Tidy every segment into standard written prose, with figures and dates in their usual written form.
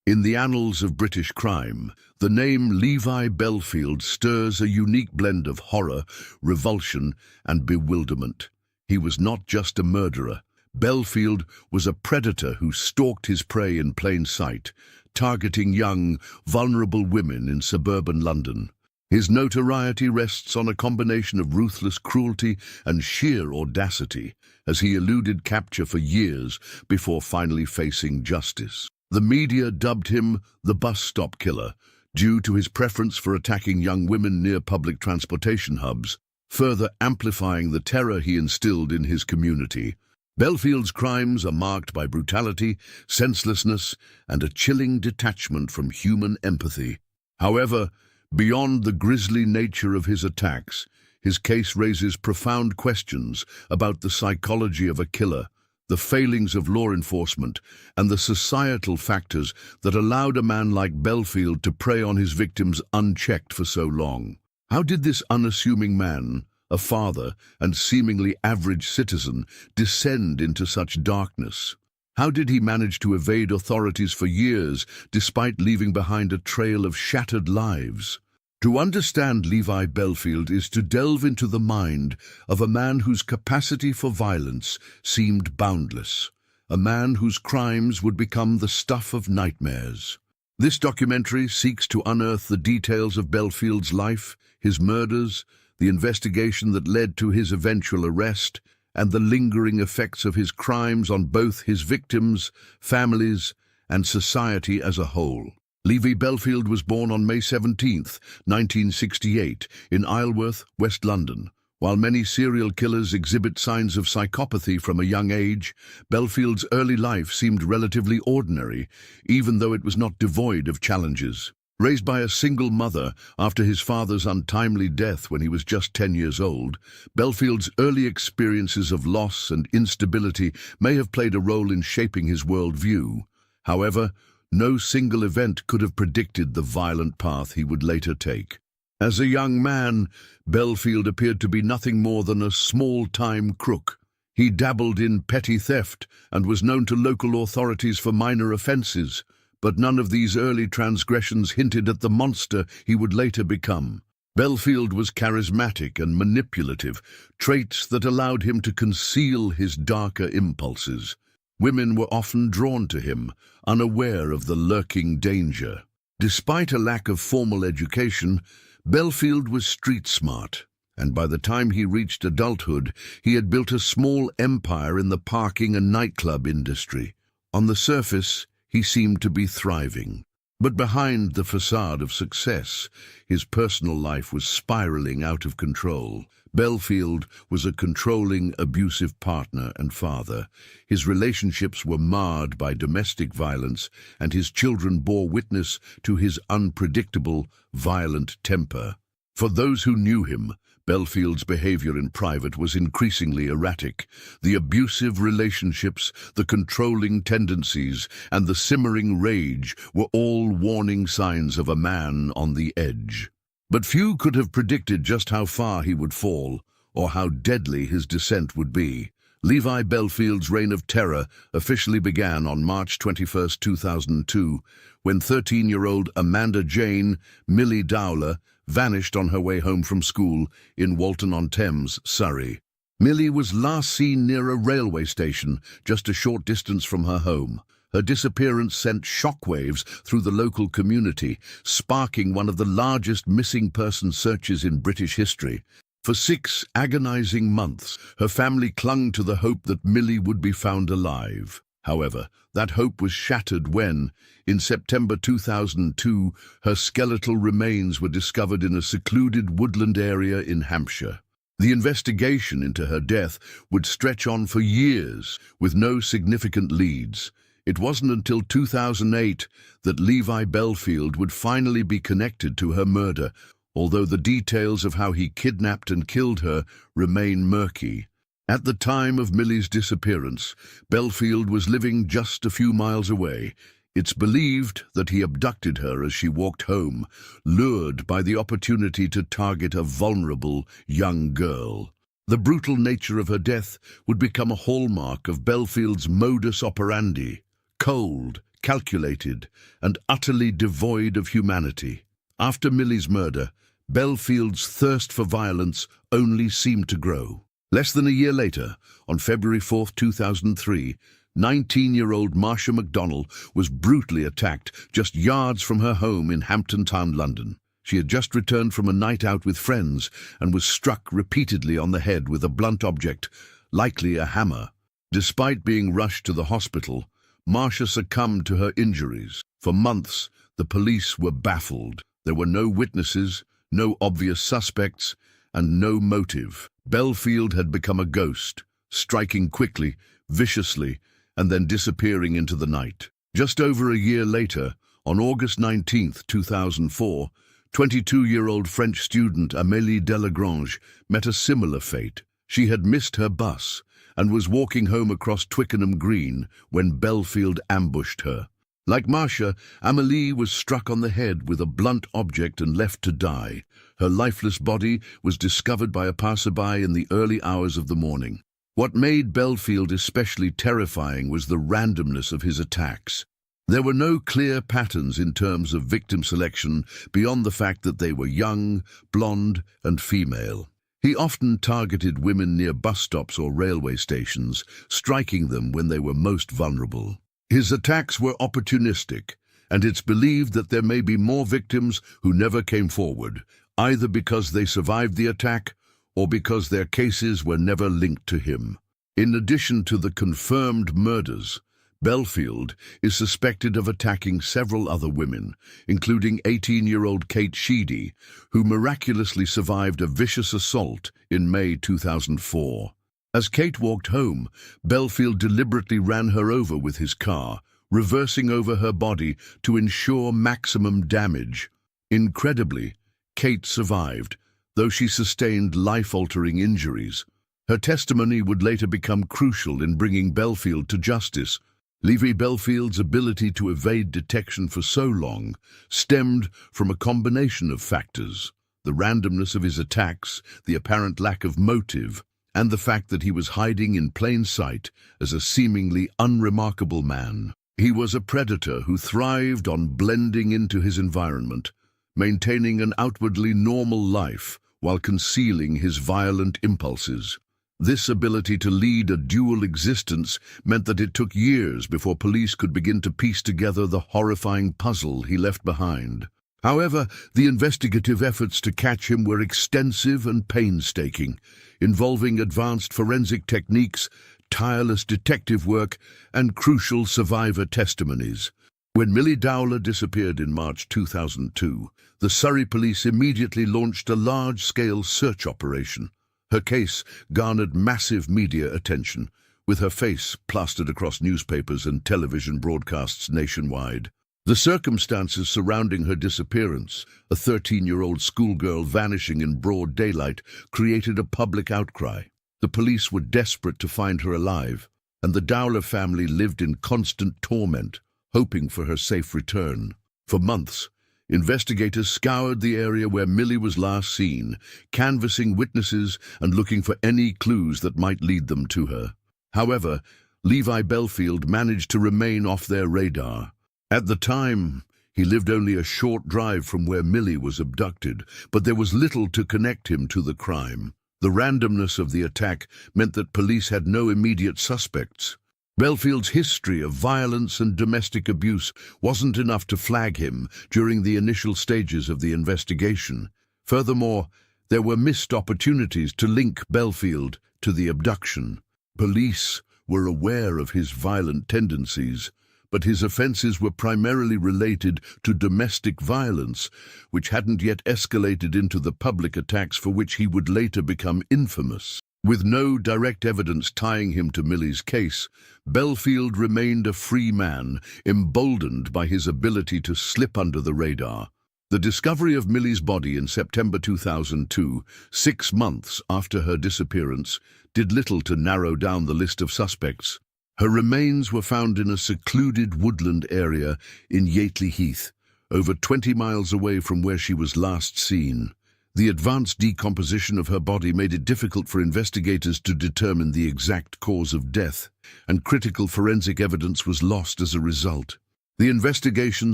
In the annals of British crime, the name Levi Bellfield stirs a unique blend of horror, revulsion, and bewilderment. He was not just a murderer. Bellfield was a predator who stalked his prey in plain sight, targeting young, vulnerable women in suburban London. His notoriety rests on a combination of ruthless cruelty and sheer audacity, as he eluded capture for years before finally facing justice. The media dubbed him the bus stop killer, due to his preference for attacking young women near public transportation hubs, further amplifying the terror he instilled in his community. Bellfield's crimes are marked by brutality, senselessness, and a chilling detachment from human empathy. However, beyond the grisly nature of his attacks, his case raises profound questions about the psychology of a killer, the failings of law enforcement, and the societal factors that allowed a man like Bellfield to prey on his victims unchecked for so long. How did this unassuming man, a father and seemingly average citizen, descend into such darkness? How did he manage to evade authorities for years despite leaving behind a trail of shattered lives? To understand Levi Bellfield is to delve into the mind of a man whose capacity for violence seemed boundless, a man whose crimes would become the stuff of nightmares. This documentary seeks to unearth the details of Bellfield's life, his murders, the investigation that led to his eventual arrest, and the lingering effects of his crimes on both his victims, families, and society as a whole. Levi Bellfield was born on May 17, 1968, in Isleworth, West London. While many serial killers exhibit signs of psychopathy from a young age, Bellfield's early life seemed relatively ordinary, even though it was not devoid of challenges. Raised by a single mother after his father's untimely death when he was just 10 years old, Bellfield's early experiences of loss and instability may have played a role in shaping his worldview. However, no single event could have predicted the violent path he would later take. As a young man, Bellfield appeared to be nothing more than a small-time crook. He dabbled in petty theft and was known to local authorities for minor offences, but none of these early transgressions hinted at the monster he would later become. Bellfield was charismatic and manipulative, traits that allowed him to conceal his darker impulses. Women were often drawn to him, unaware of the lurking danger. Despite a lack of formal education, Bellfield was street-smart, and by the time he reached adulthood, he had built a small empire in the parking and nightclub industry. On the surface, he seemed to be thriving. But behind the facade of success, his personal life was spiraling out of control. Bellfield was a controlling, abusive partner and father. His relationships were marred by domestic violence, and his children bore witness to his unpredictable, violent temper. For those who knew him, Bellfield's behavior in private was increasingly erratic. The abusive relationships, the controlling tendencies, and the simmering rage were all warning signs of a man on the edge. But few could have predicted just how far he would fall, or how deadly his descent would be. Levi Bellfield's reign of terror officially began on March 21, 2002, when 13-year-old Amanda Jane Milly Dowler vanished on her way home from school in Walton-on-Thames, Surrey. Milly was last seen near a railway station just a short distance from her home. Her disappearance sent shockwaves through the local community, sparking one of the largest missing person searches in British history. For 6 agonizing months, her family clung to the hope that Milly would be found alive. However, that hope was shattered when, in September 2002, her skeletal remains were discovered in a secluded woodland area in Hampshire. The investigation into her death would stretch on for years, with no significant leads. It wasn't until 2008 that Levi Bellfield would finally be connected to her murder, although the details of how he kidnapped and killed her remain murky. At the time of Milly's disappearance, Bellfield was living just a few miles away. It's believed that he abducted her as she walked home, lured by the opportunity to target a vulnerable young girl. The brutal nature of her death would become a hallmark of Bellfield's modus operandi: cold, calculated, and utterly devoid of humanity. After Milly's murder, Bellfield's thirst for violence only seemed to grow. Less than a year later, on February 4, 2003, 19-year-old Marsha McDonnell was brutally attacked just yards from her home in Hampton Town, London. She had just returned from a night out with friends and was struck repeatedly on the head with a blunt object, likely a hammer. Despite being rushed to the hospital, Marsha succumbed to her injuries. For months, the police were baffled. There were no witnesses, no obvious suspects, and no motive. Bellfield had become a ghost, striking quickly, viciously, and then disappearing into the night. Just over a year later, on August 19, 2004, 22-year-old French student Amélie Delagrange met a similar fate. She had missed her bus and was walking home across Twickenham Green when Bellfield ambushed her. Like Marsha, Amélie was struck on the head with a blunt object and left to die. Her lifeless body was discovered by a passerby in the early hours of the morning. What made Bellfield especially terrifying was the randomness of his attacks. There were no clear patterns in terms of victim selection beyond the fact that they were young, blonde, and female. He often targeted women near bus stops or railway stations, striking them when they were most vulnerable. His attacks were opportunistic, and it's believed that there may be more victims who never came forward, either because they survived the attack or because their cases were never linked to him. In addition to the confirmed murders, Bellfield is suspected of attacking several other women, including 18-year-old Kate Sheedy, who miraculously survived a vicious assault in May 2004. As Kate walked home, Bellfield deliberately ran her over with his car, reversing over her body to ensure maximum damage. Incredibly, Kate survived, though she sustained life-altering injuries. Her testimony would later become crucial in bringing Bellfield to justice. Levi Bellfield's ability to evade detection for so long stemmed from a combination of factors: the randomness of his attacks, the apparent lack of motive, and the fact that he was hiding in plain sight as a seemingly unremarkable man. He was a predator who thrived on blending into his environment, maintaining an outwardly normal life while concealing his violent impulses. This ability to lead a dual existence meant that it took years before police could begin to piece together the horrifying puzzle he left behind. However, the investigative efforts to catch him were extensive and painstaking, involving advanced forensic techniques, tireless detective work, and crucial survivor testimonies. When Milly Dowler disappeared in March 2002, the Surrey police immediately launched a large-scale search operation. Her case garnered massive media attention, with her face plastered across newspapers and television broadcasts nationwide. The circumstances surrounding her disappearance, a 13-year-old schoolgirl vanishing in broad daylight, created a public outcry. The police were desperate to find her alive, and the Dowler family lived in constant torment, hoping for her safe return. For months, investigators scoured the area where Milly was last seen, canvassing witnesses and looking for any clues that might lead them to her. However, Levi Bellfield managed to remain off their radar. At the time, he lived only a short drive from where Milly was abducted, but there was little to connect him to the crime. The randomness of the attack meant that police had no immediate suspects. Bellfield's history of violence and domestic abuse wasn't enough to flag him during the initial stages of the investigation. Furthermore, there were missed opportunities to link Bellfield to the abduction. Police were aware of his violent tendencies, but his offenses were primarily related to domestic violence, which hadn't yet escalated into the public attacks for which he would later become infamous. With no direct evidence tying him to Milly's case, Bellfield remained a free man, emboldened by his ability to slip under the radar. The discovery of Milly's body in September 2002, 6 months after her disappearance, did little to narrow down the list of suspects. Her remains were found in a secluded woodland area in Yateley Heath, over 20 miles away from where she was last seen. The advanced decomposition of her body made it difficult for investigators to determine the exact cause of death, and critical forensic evidence was lost as a result. The investigation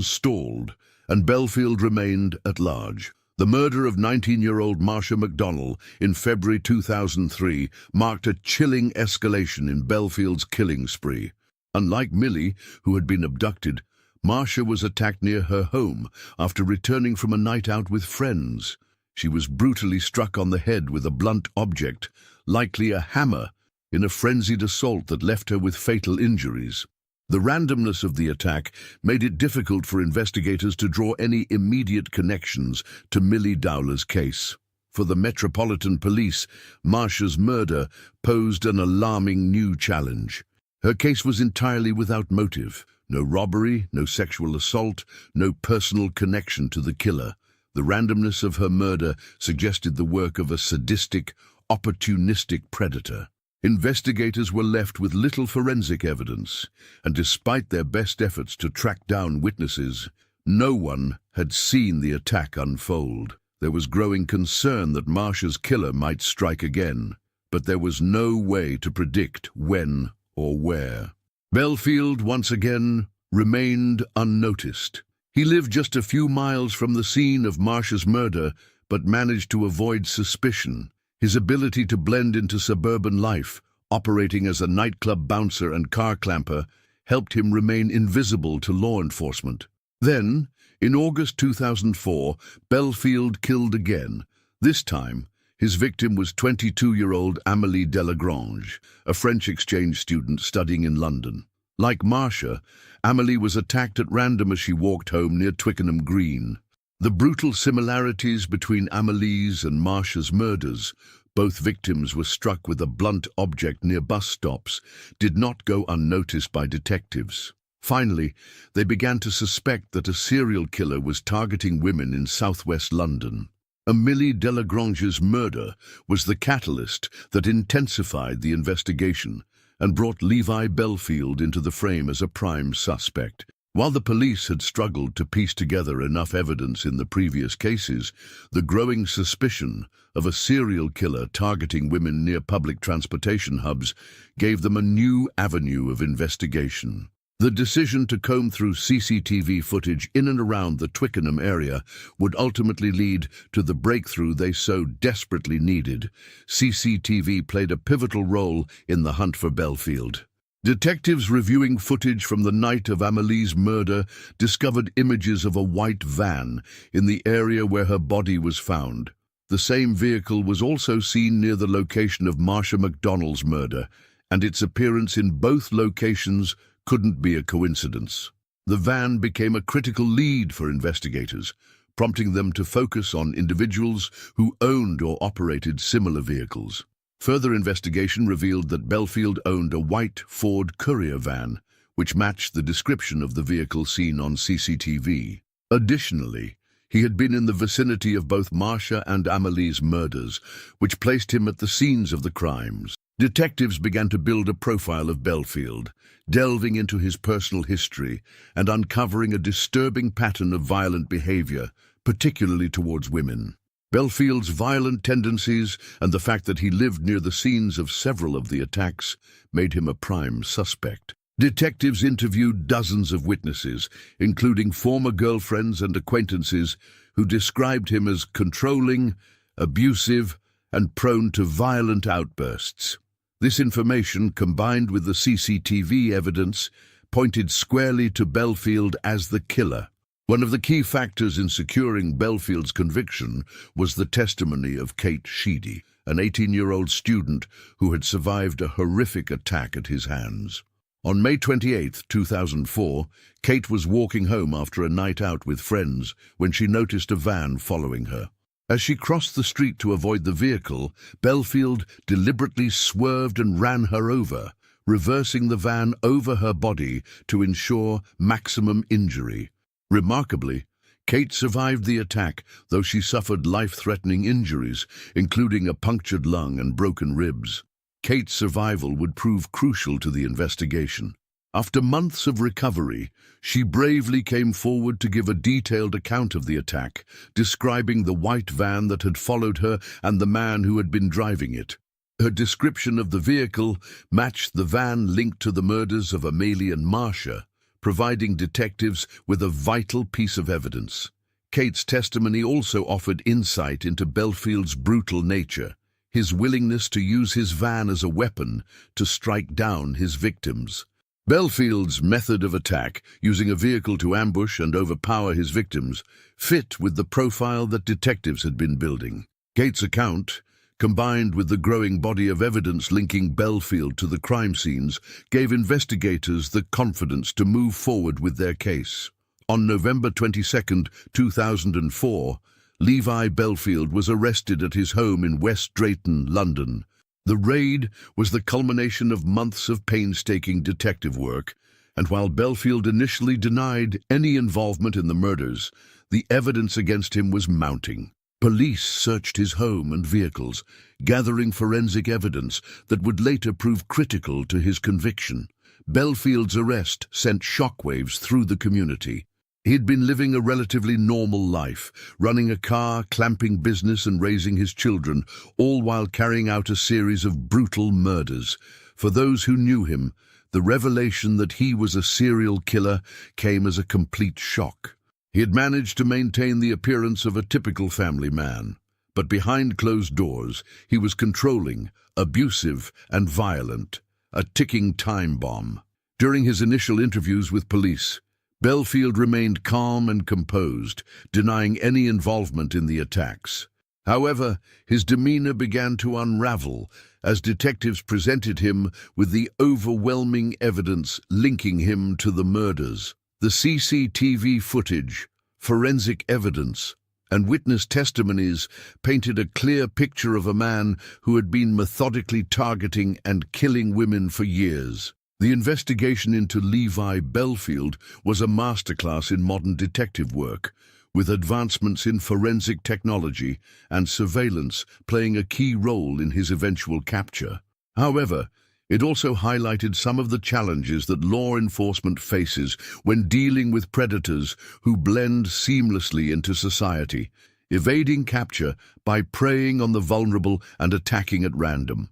stalled, and Bellfield remained at large. The murder of 19-year-old Marsha McDonnell in February 2003 marked a chilling escalation in Bellfield's killing spree. Unlike Milly, who had been abducted, Marsha was attacked near her home after returning from a night out with friends. She was brutally struck on the head with a blunt object, likely a hammer, in a frenzied assault that left her with fatal injuries. The randomness of the attack made it difficult for investigators to draw any immediate connections to Milly Dowler's case. For the Metropolitan Police, Marsha's murder posed an alarming new challenge. Her case was entirely without motive. No robbery, no sexual assault, no personal connection to the killer. The randomness of her murder suggested the work of a sadistic, opportunistic predator. Investigators were left with little forensic evidence, and despite their best efforts to track down witnesses, no one had seen the attack unfold. There was growing concern that Marsha's killer might strike again, but there was no way to predict when or where. Bellfield once again remained unnoticed. He lived just a few miles from the scene of Marsha's murder, but managed to avoid suspicion. His ability to blend into suburban life, operating as a nightclub bouncer and car clamper, helped him remain invisible to law enforcement. Then, in August 2004, Bellfield killed again. This time, his victim was 22-year-old Amélie Delagrange, a French exchange student studying in London. Like Marsha, Amélie was attacked at random as she walked home near Twickenham Green. The brutal similarities between Amélie's and Marsha's murders, both victims were struck with a blunt object near bus stops, did not go unnoticed by detectives. Finally, they began to suspect that a serial killer was targeting women in southwest London. Amélie Delagrange's murder was the catalyst that intensified the investigation and brought Levi Bellfield into the frame as a prime suspect. While the police had struggled to piece together enough evidence in the previous cases, the growing suspicion of a serial killer targeting women near public transportation hubs gave them a new avenue of investigation. The decision to comb through CCTV footage in and around the Twickenham area would ultimately lead to the breakthrough they so desperately needed. CCTV played a pivotal role in the hunt for Bellfield. Detectives reviewing footage from the night of Amélie's murder discovered images of a white van in the area where her body was found. The same vehicle was also seen near the location of Marsha McDonnell's murder, and its appearance in both locations couldn't be a coincidence. The van became a critical lead for investigators, prompting them to focus on individuals who owned or operated similar vehicles. Further investigation revealed that Bellfield owned a white Ford Courier van, which matched the description of the vehicle seen on CCTV. Additionally, he had been in the vicinity of both Marsha and Amélie's murders, which placed him at the scenes of the crimes. Detectives began to build a profile of Bellfield, delving into his personal history and uncovering a disturbing pattern of violent behavior, particularly towards women. Bellfield's violent tendencies and the fact that he lived near the scenes of several of the attacks made him a prime suspect. Detectives interviewed dozens of witnesses, including former girlfriends and acquaintances, who described him as controlling, abusive, and prone to violent outbursts. This information, combined with the CCTV evidence, pointed squarely to Bellfield as the killer. One of the key factors in securing Bellfield's conviction was the testimony of Kate Sheedy, an 18-year-old student who had survived a horrific attack at his hands. On May 28, 2004, Kate was walking home after a night out with friends when she noticed a van following her. As she crossed the street to avoid the vehicle, Bellfield deliberately swerved and ran her over, reversing the van over her body to ensure maximum injury. Remarkably, Kate survived the attack, though she suffered life-threatening injuries, including a punctured lung and broken ribs. Kate's survival would prove crucial to the investigation. After months of recovery, she bravely came forward to give a detailed account of the attack, describing the white van that had followed her and the man who had been driving it. Her description of the vehicle matched the van linked to the murders of Amélie and Marsha, providing detectives with a vital piece of evidence. Kate's testimony also offered insight into Bellfield's brutal nature, his willingness to use his van as a weapon to strike down his victims. Bellfield's method of attack, using a vehicle to ambush and overpower his victims, fit with the profile that detectives had been building. Kate's account, combined with the growing body of evidence linking Bellfield to the crime scenes, gave investigators the confidence to move forward with their case. On November 22, 2004, Levi Bellfield was arrested at his home in West Drayton, London. The raid was the culmination of months of painstaking detective work, and while Bellfield initially denied any involvement in the murders, the evidence against him was mounting. Police searched his home and vehicles, gathering forensic evidence that would later prove critical to his conviction. Bellfield's arrest sent shockwaves through the community. He'd been living a relatively normal life, running a car, clamping business and raising his children, all while carrying out a series of brutal murders. For those who knew him, the revelation that he was a serial killer came as a complete shock. He had managed to maintain the appearance of a typical family man, but behind closed doors, he was controlling, abusive, and violent, a ticking time bomb. During his initial interviews with police, Bellfield remained calm and composed, denying any involvement in the attacks. However, his demeanor began to unravel as detectives presented him with the overwhelming evidence linking him to the murders. The CCTV footage, forensic evidence, and witness testimonies painted a clear picture of a man who had been methodically targeting and killing women for years. The investigation into Levi Bellfield was a masterclass in modern detective work, with advancements in forensic technology and surveillance playing a key role in his eventual capture. However, it also highlighted some of the challenges that law enforcement faces when dealing with predators who blend seamlessly into society, evading capture by preying on the vulnerable and attacking at random.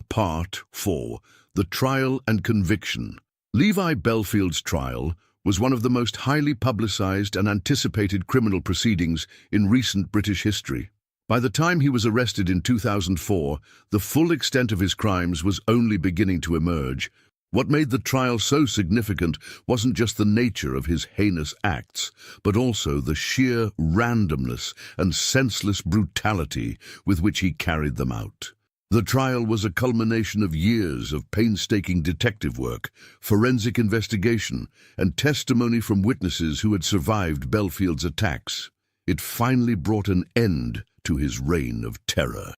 Part 4. The Trial and Conviction. Levi Bellfield's trial was one of the most highly publicized and anticipated criminal proceedings in recent British history. By the time he was arrested in 2004, the full extent of his crimes was only beginning to emerge. What made the trial so significant wasn't just the nature of his heinous acts, but also the sheer randomness and senseless brutality with which he carried them out. The trial was a culmination of years of painstaking detective work, forensic investigation, and testimony from witnesses who had survived Bellfield's attacks. It finally brought an end to his reign of terror.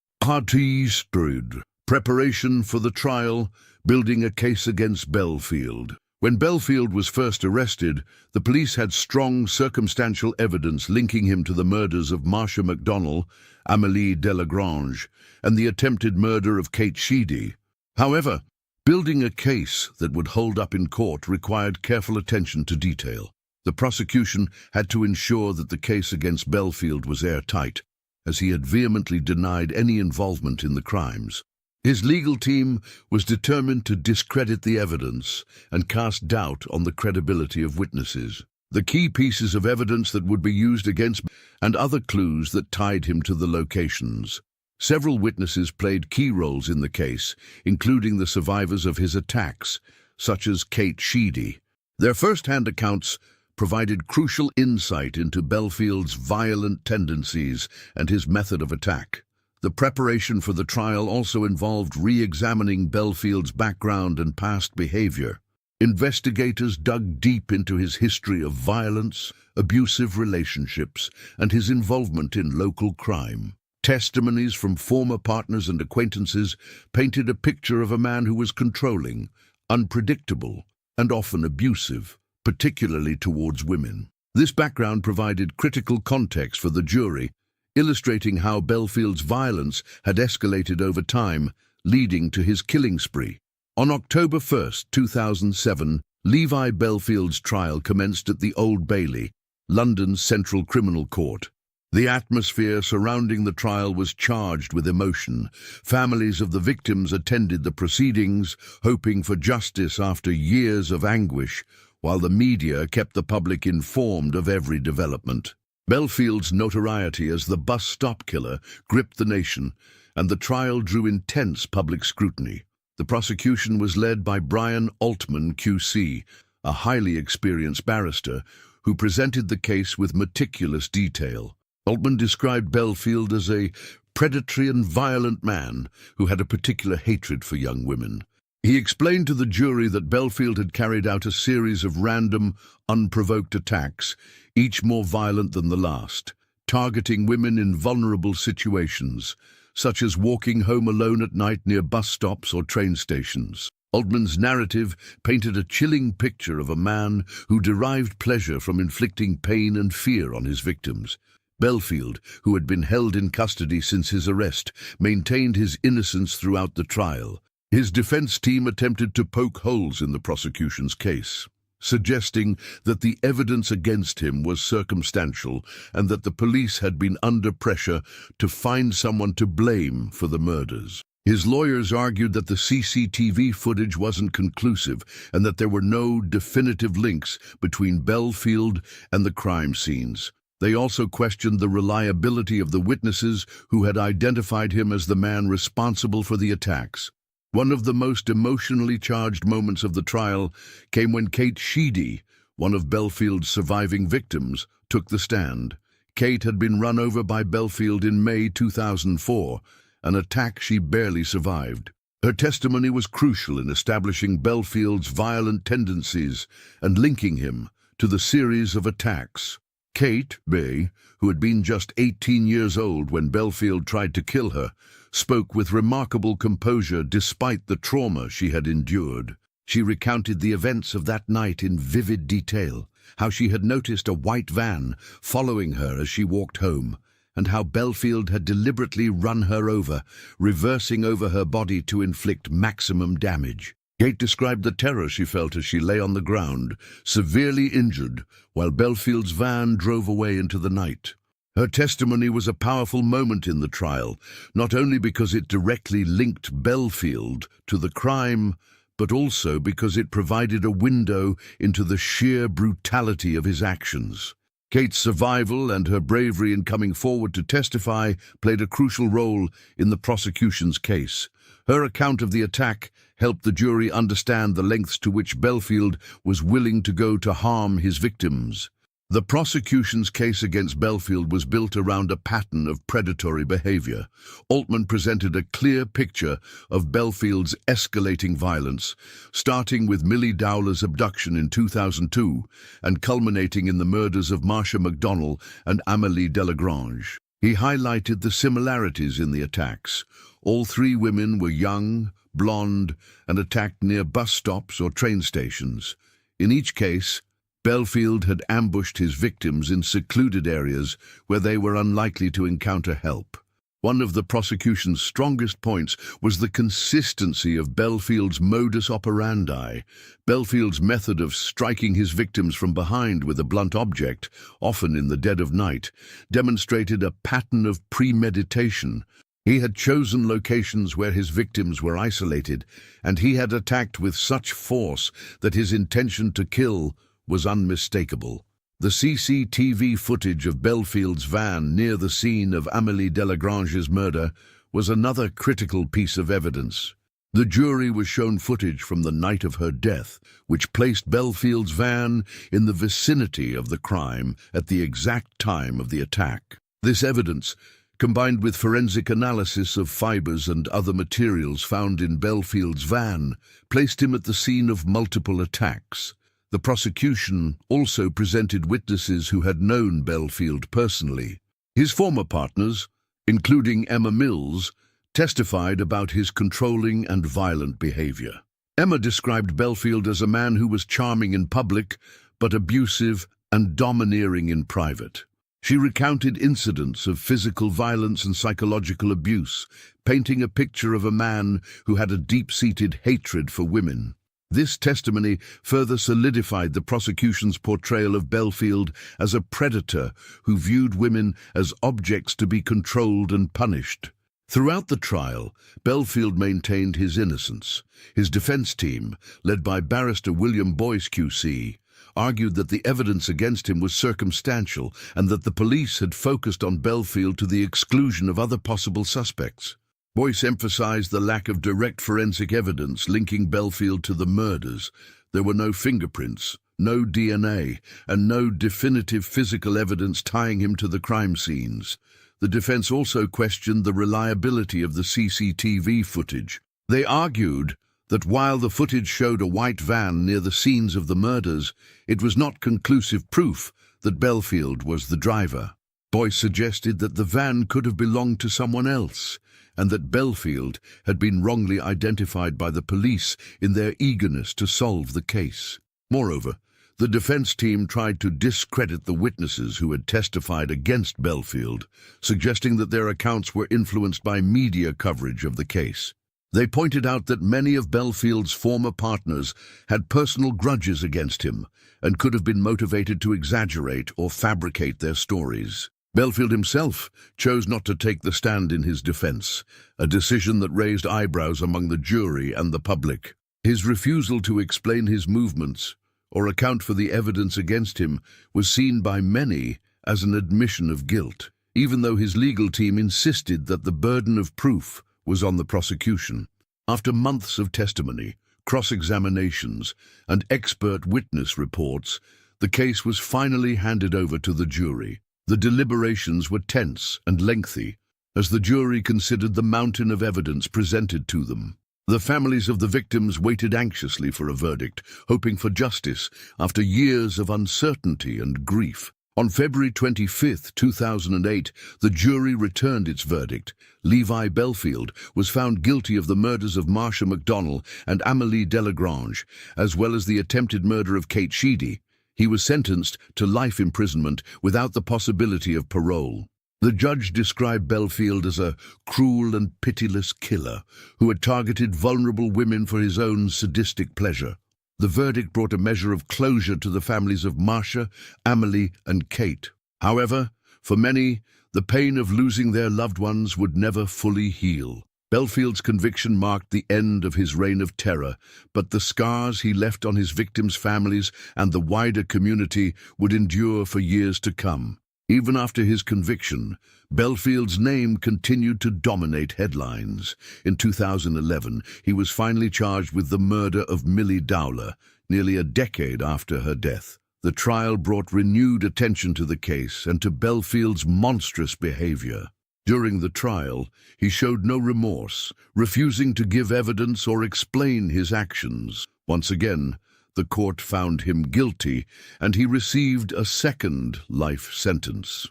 Preparation for the trial, building a case against Bellfield. When Bellfield was first arrested, the police had strong circumstantial evidence linking him to the murders of Marsha McDonnell, Amélie Delagrange, and the attempted murder of Kate Sheedy. However, building a case that would hold up in court required careful attention to detail. The prosecution had to ensure that the case against Bellfield was airtight, as he had vehemently denied any involvement in the crimes. His legal team was determined to discredit the evidence and cast doubt on the credibility of witnesses. The key pieces of evidence that would be used against and other clues that tied him to the locations. Several witnesses played key roles in the case, including the survivors of his attacks, such as Kate Sheedy. Their first-hand accounts provided crucial insight into Bellfield's violent tendencies and his method of attack. The preparation for the trial also involved re-examining Bellfield's background and past behavior. Investigators dug deep into his history of violence, abusive relationships, and his involvement in local crime. Testimonies from former partners and acquaintances painted a picture of a man who was controlling, unpredictable, and often abusive, particularly towards women. This background provided critical context for the jury, illustrating how Bellfield's violence had escalated over time, leading to his killing spree. On October 1, 2007, Levi Bellfield's trial commenced at the Old Bailey, London's Central Criminal Court. The atmosphere surrounding the trial was charged with emotion. Families of the victims attended the proceedings, hoping for justice after years of anguish, while the media kept the public informed of every development. Bellfield's notoriety as the bus stop killer gripped the nation, and the trial drew intense public scrutiny. The prosecution was led by Brian Altman, QC, a highly experienced barrister who presented the case with meticulous detail. Altman described Bellfield as a predatory and violent man who had a particular hatred for young women. He explained to the jury that Bellfield had carried out a series of random, unprovoked attacks, each more violent than the last, targeting women in vulnerable situations, such as walking home alone at night near bus stops or train stations. Altman's narrative painted a chilling picture of a man who derived pleasure from inflicting pain and fear on his victims. Bellfield, who had been held in custody since his arrest, maintained his innocence throughout the trial. His defense team attempted to poke holes in the prosecution's case, suggesting that the evidence against him was circumstantial and that the police had been under pressure to find someone to blame for the murders. His lawyers argued that the CCTV footage wasn't conclusive and that there were no definitive links between Bellfield and the crime scenes. They also questioned the reliability of the witnesses who had identified him as the man responsible for the attacks. One of the most emotionally charged moments of the trial came when Kate Sheedy, one of Bellfield's surviving victims, took the stand. Kate had been run over by Bellfield in May 2004, an attack she barely survived. Her testimony was crucial in establishing Bellfield's violent tendencies and linking him to the series of attacks. Kate Bay, who had been just 18 years old when Bellfield tried to kill her, spoke with remarkable composure despite the trauma she had endured. She recounted the events of that night in vivid detail, how she had noticed a white van following her as she walked home, and how Bellfield had deliberately run her over, reversing over her body to inflict maximum damage. Kate described the terror she felt as she lay on the ground, severely injured, while Bellfield's van drove away into the night. Her testimony was a powerful moment in the trial, not only because it directly linked Bellfield to the crime, but also because it provided a window into the sheer brutality of his actions. Kate's survival and her bravery in coming forward to testify played a crucial role in the prosecution's case. Her account of the attack helped the jury understand the lengths to which Bellfield was willing to go to harm his victims. The prosecution's case against Bellfield was built around a pattern of predatory behavior. Altman presented a clear picture of Bellfield's escalating violence, starting with Milly Dowler's abduction in 2002 and culminating in the murders of Marsha McDonnell and Amélie Delagrange. He highlighted the similarities in the attacks. All three women were young, blonde, and attacked near bus stops or train stations. In each case, Bellfield had ambushed his victims in secluded areas where they were unlikely to encounter help. One of the prosecution's strongest points was the consistency of Bellfield's modus operandi. Bellfield's method of striking his victims from behind with a blunt object, often in the dead of night, demonstrated a pattern of premeditation. He had chosen locations where his victims were isolated, and he had attacked with such force that his intention to kill was unmistakable. The CCTV footage of Bellfield's van near the scene of Amélie Delagrange's murder was another critical piece of evidence. The jury was shown footage from the night of her death, which placed Bellfield's van in the vicinity of the crime at the exact time of the attack. This evidence, combined with forensic analysis of fibers and other materials found in Bellfield's van, placed him at the scene of multiple attacks. The prosecution also presented witnesses who had known Bellfield personally. His former partners, including Emma Mills, testified about his controlling and violent behavior. Emma described Bellfield as a man who was charming in public, but abusive and domineering in private. She recounted incidents of physical violence and psychological abuse, painting a picture of a man who had a deep-seated hatred for women. This testimony further solidified the prosecution's portrayal of Bellfield as a predator who viewed women as objects to be controlled and punished. Throughout the trial, Bellfield maintained his innocence. His defense team, led by barrister William Boyce QC, argued that the evidence against him was circumstantial and that the police had focused on Bellfield to the exclusion of other possible suspects. Boyce emphasized the lack of direct forensic evidence linking Bellfield to the murders. There were no fingerprints, no DNA, and no definitive physical evidence tying him to the crime scenes. The defense also questioned the reliability of the CCTV footage. They argued that while the footage showed a white van near the scenes of the murders, it was not conclusive proof that Bellfield was the driver. Boyce suggested that the van could have belonged to someone else, and that Bellfield had been wrongly identified by the police in their eagerness to solve the case. Moreover, the defense team tried to discredit the witnesses who had testified against Bellfield, suggesting that their accounts were influenced by media coverage of the case. They pointed out that many of Bellfield's former partners had personal grudges against him and could have been motivated to exaggerate or fabricate their stories. Bellfield himself chose not to take the stand in his defense, a decision that raised eyebrows among the jury and the public. His refusal to explain his movements or account for the evidence against him was seen by many as an admission of guilt, even though his legal team insisted that the burden of proof was on the prosecution. After months of testimony, cross-examinations, and expert witness reports, the case was finally handed over to the jury. The deliberations were tense and lengthy, as the jury considered the mountain of evidence presented to them. The families of the victims waited anxiously for a verdict, hoping for justice after years of uncertainty and grief. On February 25, 2008, the jury returned its verdict. Levi Bellfield was found guilty of the murders of Marsha McDonnell and Amélie Delagrange, as well as the attempted murder of Kate Sheedy. He was sentenced to life imprisonment without the possibility of parole. The judge described Bellfield as a cruel and pitiless killer who had targeted vulnerable women for his own sadistic pleasure. The verdict brought a measure of closure to the families of Marsha, Amélie, and Kate. However, for many, the pain of losing their loved ones would never fully heal. Bellfield's conviction marked the end of his reign of terror, but the scars he left on his victims' families and the wider community would endure for years to come. Even after his conviction, Bellfield's name continued to dominate headlines. In 2011, he was finally charged with the murder of Milly Dowler, nearly a decade after her death. The trial brought renewed attention to the case and to Bellfield's monstrous behavior. During the trial, he showed no remorse, refusing to give evidence or explain his actions. Once again, the court found him guilty, and he received a second life sentence.